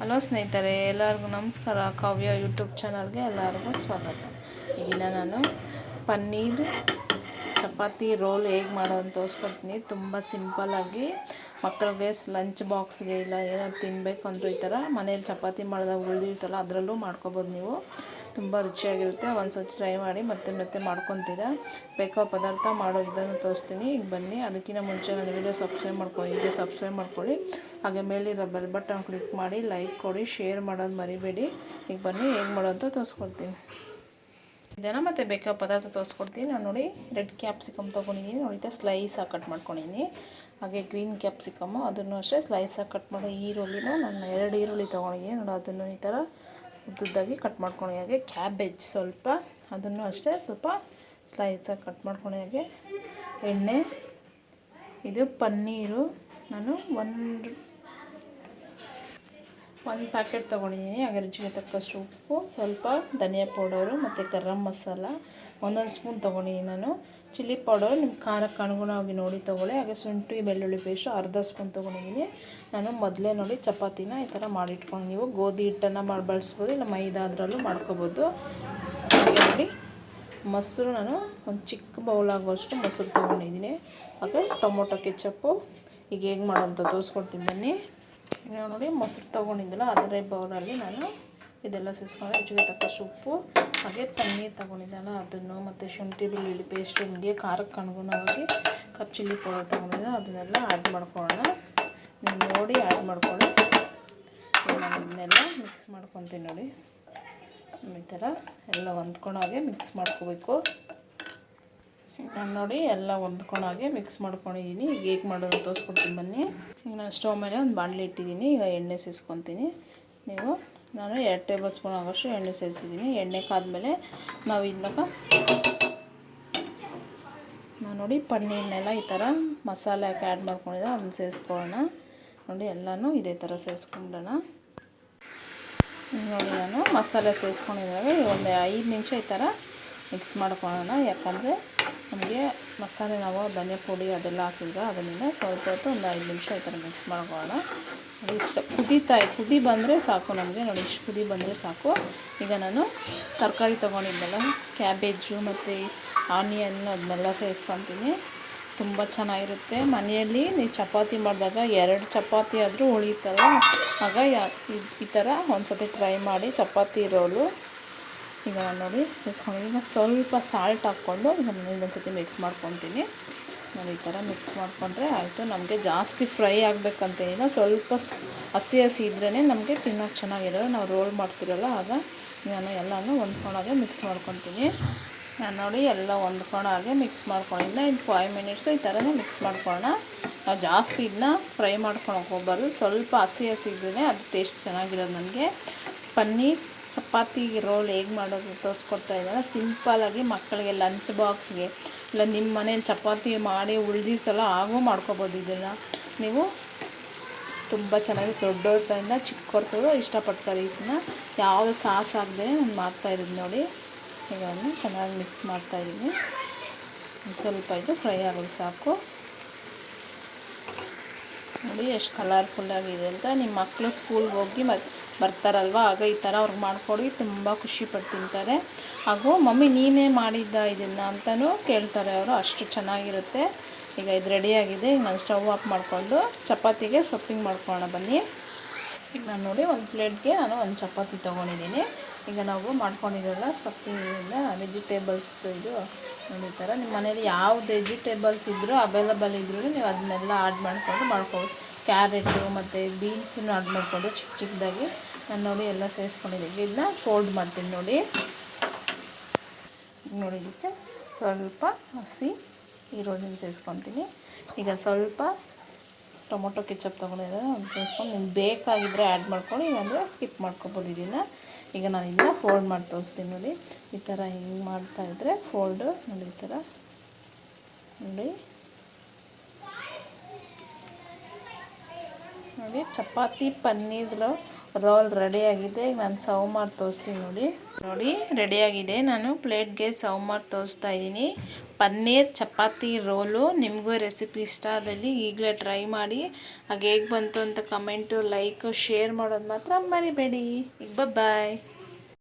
Hello ಸ್ನೇಹಿತರೆ, ಎಲ್ಲರಿಗೂ ನಮಸ್ಕಾರ. ಕಾವ್ಯ ಯೂಟ್ಯೂಬ್ ಚಾನಲ್ಗೆ ಎಲ್ಲರಿಗೂ ಸ್ವಾಗತ. ಈ ದಿನ ನಾನು ಪನ್ನೀರ್ ಚಪಾತಿ ರೋಲ್ ಹೇಗೆ ಮಾಡೋದು ತೋರಿಸ್ಕೊಡ್ತೀನಿ. ತುಂಬ ಸಿಂಪಲ್ಲಾಗಿ ಮಕ್ಕಳಿಗೆ ಲಂಚ್ ಬಾಕ್ಸ್ಗೆ ಇಲ್ಲ ಏನಾದ್ರು ತಿನ್ನಬೇಕು ಅಂದರೂ ಈ ಥರ ಮನೇಲಿ ಚಪಾತಿ ಮಾಡಿದಾಗ ಉಳಿದಿರ್ತಲ್ಲ ಅದರಲ್ಲೂ ಮಾಡ್ಕೊಬೋದು. ನೀವು ತುಂಬ ರುಚಿಯಾಗಿರುತ್ತೆ. ಒಂದು ಸತಿ ಟ್ರೈ ಮಾಡಿ ಮತ್ತೆ ಮಾಡ್ಕೊತೀರಾ. ಬೇಕಾದ ಪದಾರ್ಥ ಮಾಡೋ ವಿಧಾನ ತೋರಿಸ್ತೀನಿ. ಈಗ ಬನ್ನಿ. ಅದಕ್ಕಿಂತ ಮುಂಚೆ ನನ್ನ ವಿಡಿಯೋ ಸಬ್ಸ್ಕ್ರೈಬ್ ಮಾಡ್ಕೊಳ್ಳಿ. ಹಾಗೆ ಮೇಲಿರೋ ಬೆಲ್ ಬಟನ್ ಕ್ಲಿಕ್ ಮಾಡಿ ಲೈಕ್ ಕೊಡಿ, ಶೇರ್ ಮಾಡೋದು ಮರಿಬೇಡಿ. ಈಗ ಬನ್ನಿ ಹೇಗೆ ಮಾಡೋದು ತೋರಿಸ್ಕೊಡ್ತೀನಿ. ಇದನ್ನು ಮತ್ತು ಬೇಕಾದ ಪದಾರ್ಥ ತೋರಿಸ್ಕೊಡ್ತೀನಿ. ನಾನು ನೋಡಿ ರೆಡ್ ಕ್ಯಾಪ್ಸಿಕಮ್ ತೊಗೊಂಡಿದ್ದೀನಿ. ನೋಡಿ ಸ್ಲೈಸ್ ಆಗಿ ಕಟ್ ಮಾಡ್ಕೊಂಡಿದ್ದೀನಿ. ಹಾಗೆ ಗ್ರೀನ್ ಕ್ಯಾಪ್ಸಿಕಮ್ಮು ಅದನ್ನು ಅಷ್ಟೇ ಸ್ಲೈಸಾಗಿ ಕಟ್ ಮಾಡೋ. ಈರುಳ್ಳಿನ ನಾನು 2 ಈರುಳ್ಳಿ ತೊಗೊಂಡಿದ್ದೀನಿ. ನೋಡಿ ಅದನ್ನು ಈ ಥರ ಉದ್ದುದ್ದಾಗಿ ಕಟ್ ಮಾಡ್ಕೊಂಡು. ಹಾಗೆ ಕ್ಯಾಬೇಜ್ ಸ್ವಲ್ಪ ಅದನ್ನು ಅಷ್ಟೇ ಸ್ವಲ್ಪ ಸ್ಲೈಸಾಗಿ ಕಟ್ ಮಾಡ್ಕೊಂಡು. ಹಾಗೆ ಎಣ್ಣೆ, ಇದು ಪನ್ನೀರು ನಾನು ಒಂದು ಪ್ಯಾಕೆಟ್ ತೊಗೊಂಡಿದ್ದೀನಿ. ಹಾಗೆ ರುಚಿಗೆ ತಕ್ಕಷ್ಟು ಉಪ್ಪು, ಸ್ವಲ್ಪ ಧನಿಯಾ ಪೌಡರು ಮತ್ತು ಗರಂ ಮಸಾಲ 1 ಸ್ಪೂನ್ ತೊಗೊಂಡಿದ್ದೀನಿ. ನಾನು ಚಿಲ್ಲಿ ಪೌಡರ್ ನಿಮ್ಮ ಖಾರಕ್ಕೆ ಅನುಗುಣವಾಗಿ ನೋಡಿ ತೊಗೊಳ್ಳಿ. ಹಾಗೆ ಶುಂಠಿ ಬೆಳ್ಳುಳ್ಳಿ ಪೇಸ್ಟು ಅರ್ಧ ಸ್ಪೂನ್ ತೊಗೊಂಡಿದ್ದೀನಿ. ನಾನು ಮೊದಲೇ ನೋಡಿ ಚಪಾತಿನ ಈ ಥರ ಮಾಡಿಟ್ಕೊಂಡು, ನೀವು ಗೋಧಿ ಹಿಟ್ಟನ್ನು ಬಳಸ್ಬೋದು, ಇಲ್ಲ ಮೈದಾ ಅದರಲ್ಲೂ ಮಾಡ್ಕೊಬೋದು. ಹಾಗೆ ನೋಡಿ ಮೊಸರು ನಾನು ಒಂದು ಚಿಕ್ಕ ಬೌಲ್ ಆಗುವಷ್ಟು ಮೊಸರು ತೊಗೊಂಡಿದ್ದೀನಿ. ಹಾಗೆ ಟೊಮೊಟೊ ಕೆಚಪ್ಪು. ಈಗ ಹೇಗೆ ಮಾಡೋಂತ ತೋರಿಸ್ಕೊಡ್ತೀನಿ ಬನ್ನಿ. ನೋಡಿ ಮೊಸರು ತೊಗೊಂಡಿದ್ದಲ್ಲ ಅದರ ಬೌಲಲ್ಲಿ ನಾನು ಇದೆಲ್ಲ ಸೇರಿಸ್ಕೊಂಡು ರುಚಿಗೆ ತಕ್ಕಷ್ಟು ಉಪ್ಪು, ಹಾಗೆ ಪನ್ನೀರ್ ತೊಗೊಂಡಿದ್ದಲ್ಲ ಅದನ್ನು, ಮತ್ತು ಶುಂಠಿ ಬೆಳ್ಳುಳ್ಳಿ ಪೇಸ್ಟು, ನಿಮಗೆ ಖಾರಕ್ಕೆ ಅನುಗುಣವಾಗಿ ಚಿಲ್ಲಿ ಪೌಡರ್ ತೊಗೊಂಡಿದ್ದೆ ಅದನ್ನೆಲ್ಲ ಆ್ಯಡ್ ಮಾಡ್ಕೊಳ್ಳೋಣ. ನೀವು ನೋಡಿ ಆ್ಯಡ್ ಮಾಡ್ಕೊಳ್ಳಿ. ನಾನು ಇದನ್ನೆಲ್ಲ ಮಿಕ್ಸ್ ಮಾಡ್ಕೊತೀನಿ. ನೋಡಿ ಈ ಥರ ಎಲ್ಲ ಹೊಂದ್ಕೊಳಾಗೆ ಮಿಕ್ಸ್ ಮಾಡ್ಕೋಬೇಕು. ನಾನು ನೋಡಿ ಎಲ್ಲ ಹೊಂದ್ಕೊಳಾಗೆ ಮಿಕ್ಸ್ ಮಾಡ್ಕೊಂಡಿದ್ದೀನಿ. ಈಗ ಹೇಗೆ ಮಾಡೋದು ತೋರಿಸ್ಕೊಡ್ತೀನಿ ಬನ್ನಿ. ಈಗ ನಾನು ಸ್ಟವ್ ಮೇಲೆ ಒಂದು ಬಾಣಲೆ ಇಟ್ಟಿದ್ದೀನಿ. ಈಗ ಎಣ್ಣೆ ಸೇರಿಸ್ಕೊತೀನಿ. ನಾನು 2 ಟೇಬಲ್ ಸ್ಪೂನ್ ಆಗೋಷ್ಟು ಎಣ್ಣೆ ಸೇರಿಸಿದ್ದೀನಿ. ಎಣ್ಣೆ ಕಾದ್ಮೇಲೆ ನಾವು ಇದನ್ನ ನಾನು ನೋಡಿ ಪನ್ನೀರ್ನೆಲ್ಲ ಈ ಥರ ಮಸಾಲೆ ಹಾಕಿ ಆ್ಯಡ್ ಮಾಡ್ಕೊಂಡಿದ್ದೆ ಅದನ್ನ ಸೇರಿಸ್ಕೊಳ್ಳೋಣ. ನೋಡಿ ಎಲ್ಲನೂ ಇದೇ ಥರ ಸೇರಿಸ್ಕೊಂಡೋಣ. ನೋಡಿ ನಾನು ಮಸಾಲೆ ಸೇರಿಸ್ಕೊಂಡಿದ್ದಾಗ ಒಂದು 5 ನಿಮಿಷ ಈ ಥರ ಮಿಕ್ಸ್ ಮಾಡ್ಕೊಳ್ಳೋಣ. ಯಾಕಂದರೆ ನಮಗೆ ಮಸಾಲೆ ನಾವು ಧನಿಯಾ ಪುಡಿ ಅದೆಲ್ಲ ಹಾಕಿದ್ರೆ ಅದರಿಂದ ಸ್ವಲ್ಪ ಹೊತ್ತು ಒಂದು 5 ನಿಮಿಷ ಈ ಥರ ಮಿಕ್ಸ್ ಮಾಡ್ಕೊಳ್ಳೋಣ. ನೋಡಿ ಇಷ್ಟು ಕುದಿ ಬಂದರೆ ಸಾಕು ನಮಗೆ. ನೋಡಿ ಇಷ್ಟು ಕುದಿ ಬಂದರೆ ಸಾಕು. ಈಗ ನಾನು ತರಕಾರಿ ತೊಗೊಂಡಿದ್ದೆಲ್ಲ ಕ್ಯಾಬೇಜು ಮತ್ತು ಆನಿಯನ್ ಅದನ್ನೆಲ್ಲ ಸೇರಿಸ್ಕೊತೀನಿ. ತುಂಬ ಚೆನ್ನಾಗಿರುತ್ತೆ. ಮನೆಯಲ್ಲಿ ನೀವು ಚಪಾತಿ ಮಾಡಿದಾಗ 2 ಚಪಾತಿ ಆದರೂ ಉಳಿಯುತ್ತಲ್ಲ, ಆಗ ಈ ಥರ ಒಂದು ಸತಿ ಟ್ರೈ ಮಾಡಿ ಚಪಾತಿ ರೋಲು. ಈಗ ನಾನು ನೋಡಿ ಸೇರಿಸ್ಕೊಂಡಿದ್ದೀನಿ. ಸ್ವಲ್ಪ ಸಾಲ್ಟ್ ಹಾಕ್ಕೊಂಡು ಈಗ ನಾನು ಇನ್ನೊಂದು ಸತಿ ಮಿಕ್ಸ್ ಮಾಡ್ಕೊತೀನಿ. ನಾನು ಈ ಥರ ಮಿಕ್ಸ್ ಮಾಡಿಕೊಂಡ್ರೆ ಆಯಿತು. ನಮಗೆ ಜಾಸ್ತಿ ಫ್ರೈ ಆಗಬೇಕಂತೇನಿಲ್ಲ, ಸ್ವಲ್ಪ ಹಸಿ ಇದ್ರೇ ನಮಗೆ ತಿನ್ನೋಕೆ ಚೆನ್ನಾಗಿರೋದು. ನಾವು ರೋಲ್ ಮಾಡ್ತಿರಲ್ಲ ಆಗ ನಾನು ಎಲ್ಲನೂ ಹೊಂದ್ಕೊಂಡಾಗೆ ಮಿಕ್ಸ್ ಮಾಡ್ಕೊತೀನಿ. ನಾನು ನೋಡಿ ಎಲ್ಲ ಹೊಂದ್ಕೊಂಡಾಗೆ ಮಿಕ್ಸ್ ಮಾಡ್ಕೊಂಡಿದ್ದೆ. ಇನ್ನು 5 ಮಿನಿಟ್ಸು ಈ ಥರನೇ ಮಿಕ್ಸ್ ಮಾಡ್ಕೊಳ್ಳೋಣ. ನಾವು ಜಾಸ್ತಿ ಇದನ್ನ ಫ್ರೈ ಮಾಡ್ಕೊಳಕ್ಕೆ ಹೋಗ್ಬಾರ್ದು. ಸ್ವಲ್ಪ ಹಸಿ ಇದ್ರೇ ಅದು ಟೇಸ್ಟ್ ಚೆನ್ನಾಗಿರೋದು. ನನಗೆ ಪನ್ನೀರ್ ಚಪಾತಿ ರೋಲ್ ಹೇಗೆ ಮಾಡೋದು ತೋರಿಸ್ಕೊಡ್ತಾ ಇದ್ದಾರೆ. ಸಿಂಪಲ್ಲಾಗಿ ಮಕ್ಕಳಿಗೆ ಲಂಚ್ ಬಾಕ್ಸ್ಗೆ, ಇಲ್ಲ ನಿಮ್ಮ ಮನೇಲಿ ಚಪಾತಿ ಮಾಡಿ ಉಳಿದಿರ್ತಲ್ಲ ಆಗೋ ಮಾಡ್ಕೊಬೋದು. ಇದನ್ನು ನೀವು ತುಂಬ ಚೆನ್ನಾಗಿ ದೊಡ್ಡವ್ರಿಂದ ಚಿಕ್ಕವ್ರು ಇಷ್ಟಪಡ್ತಾರೆ. ಇದನ್ನ ಯಾವುದೇ ಸಾಸ್ ಆಗದೆ ನಾನು ಮಾಡ್ತಾಯಿದ್ದೀನಿ. ನೋಡಿ ಈಗ ಚೆನ್ನಾಗಿ ಮಿಕ್ಸ್ ಮಾಡ್ತಾಯಿದ್ದೀನಿ. ಸ್ವಲ್ಪ ಇದು ಫ್ರೈ ಆಗೋದು ಸಾಕು. ನೋಡಿ ಎಷ್ಟು ಕಲರ್ಫುಲ್ಲಾಗಿದೆ ಅಂತ. ನಿಮ್ಮ ಮಕ್ಕಳು ಸ್ಕೂಲ್ಗೆ ಹೋಗಿ ಬರ್ತಾರಲ್ವ, ಆಗ ಈ ಥರ ಅವ್ರಿಗೆ ಮಾಡಿಕೊಡಿ, ತುಂಬ ಖುಷಿಪಟ್ಟು ತಿಂತಾರೆ. ಹಾಗೂ ಮಮ್ಮಿ ನೀನೇ ಮಾಡಿದ್ದ ಇದನ್ನು ಅಂತಲೂ ಕೇಳ್ತಾರೆ ಅವರು, ಅಷ್ಟು ಚೆನ್ನಾಗಿರುತ್ತೆ. ಈಗ ಇದು ರೆಡಿಯಾಗಿದೆ. ಈಗ ನಾನು ಸ್ಟವ್ ಆಫ್ ಮಾಡಿಕೊಂಡು ಚಪಾತಿಗೆ ಸೊಪ್ಪಿಂಗ್ ಮಾಡ್ಕೊಳ್ಳೋಣ ಬನ್ನಿ. ಈಗ ನಾನು ನೋಡಿ ಒಂದು ಪ್ಲೇಟ್ಗೆ ನಾನು ಒಂದು ಚಪಾತಿ ತೊಗೊಂಡಿದ್ದೀನಿ. ಈಗ ನಾವು ಮಾಡ್ಕೊಂಡಿರೋಲ್ಲ ಸೊಪ್ಪಿನಿಂದ ವೆಜಿಟೇಬಲ್ಸ್ ಇದು ನೋಡಿ ಈ ಥರ ನಿಮ್ಮ ಮನೇಲಿ ಯಾವ್ದು ವೆಜಿಟೇಬಲ್ಸ್ ಇದ್ದರೂ ಅವೈಲಬಲ್ ಇದ್ರೂ ನೀವು ಅದನ್ನೆಲ್ಲ ಆ್ಯಡ್ ಮಾಡ್ಬೋದು. ಕ್ಯಾರೆಟು ಮತ್ತು ಬೀನ್ಸನ್ನು ಆ್ಯಡ್ ಮಾಡಿಕೊಂಡು ಚಿಕ್ಕದಾಗಿ ನಾನು ನೋಡಿ ಎಲ್ಲ ಸೇರಿಸ್ಕೊಂಡಿದ್ದೀನಿ. ಇದನ್ನ ಫೋಲ್ಡ್ ಮಾಡ್ತೀನಿ. ನೋಡಿ ಇದಕ್ಕೆ ಸ್ವಲ್ಪ ಹಸಿ ಈರುಳ್ಳಿನ ಸೇರಿಸ್ಕೊತೀನಿ. ಈಗ ಸ್ವಲ್ಪ ಟೊಮೊಟೊ ಕೆಚಪ್ ತೊಗೊಂಡಿದ್ದಾರೆ ಒಂದು ಸೇರಿಸ್ಕೊಂಡು, ನಿಮ್ಗೆ ಬೇಕಾಗಿದ್ದರೆ ಆ್ಯಡ್ ಮಾಡ್ಕೊಂಡು, ಇಲ್ಲಾಂದರೆ ಸ್ಕಿಪ್ ಮಾಡ್ಕೊಬೋದು ಇದನ್ನು. ಈಗ ನಾನು ಇದನ್ನು ಫೋಲ್ಡ್ ಮಾಡಿ ತೋರಿಸ್ತೀನಿ. ನೋಡಿ ಈ ಥರ ಹಿಂಗೆ ಮಾಡ್ತಾಯಿದ್ರೆ ಫೋಲ್ಡು ನೋಡಿ ಈ ಥರ ನೋಡಿ ಚಪಾತಿ ಪನ್ನೀರ್ ರೋಲ್ ರೆಡಿಯಾಗಿದೆ. ಈಗ ನಾನು ಸರ್ವ್ ಮಾಡಿ ತೋರಿಸ್ತೀನಿ. ನೋಡಿ ರೆಡಿಯಾಗಿದೆ. ನಾನು ಪ್ಲೇಟ್ಗೆ ಸರ್ವ್ ಮಾಡಿ ತೋರಿಸ್ತಾ ಇದ್ದೀನಿ. ಪನ್ನೀರ್ ಚಪಾತಿ ರೋಲು. ನಿಮಗೂ ರೆಸಿಪಿ ಇಷ್ಟ ಆದಲ್ಲಿ ಈಗಲೇ ಟ್ರೈ ಮಾಡಿ. ಹಾಗೆ ಹೇಗೆ ಬಂತು ಅಂತ ಕಮೆಂಟು, ಲೈಕು, ಶೇರ್ ಮಾಡೋದು ಮಾತ್ರ ಮರಿಬೇಡಿ. ಈಗ ಬಾಯ್.